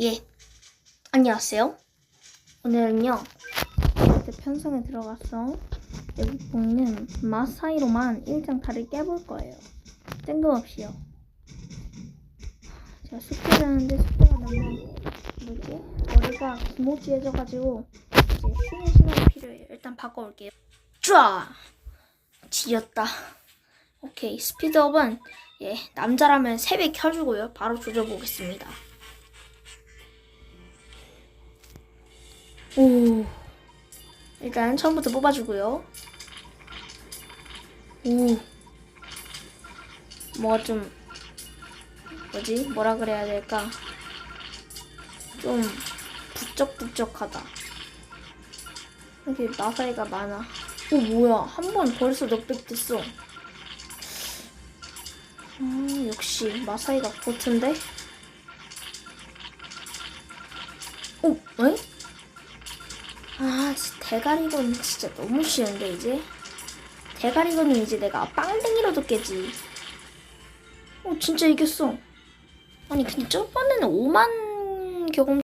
예, 안녕하세요. 오늘은요, 이렇게 편성에 들어가서 여기 보이는 마사이로만 1장 다를 깨볼 거예요. 뜬금없이요. 제가 숙제를 하는데 숙제가 너무 머리가 기모지해져가지고 이제 쉬는 시간이 필요해요. 일단 바꿔올게요. 쫙! 지렸다. 오케이, 스피드업은 남자라면 3배 켜주고요. 바로 조져보겠습니다. 오, 일단 처음부터 뽑아주고요. 오, 뭐라 그래야 될까? 좀 북적북적하다. 이렇게 마사이가 많아. 오, 뭐야, 한 번 벌써 넉백 됐어. 역시 마사이가 고트인데? 오, 에? 대가리건 진짜 너무 쉬운데 이제? 대가리건은 이제 내가 빵댕이로도 깨지. 진짜 이겼어. 아니 근데 저번에는 5만 경험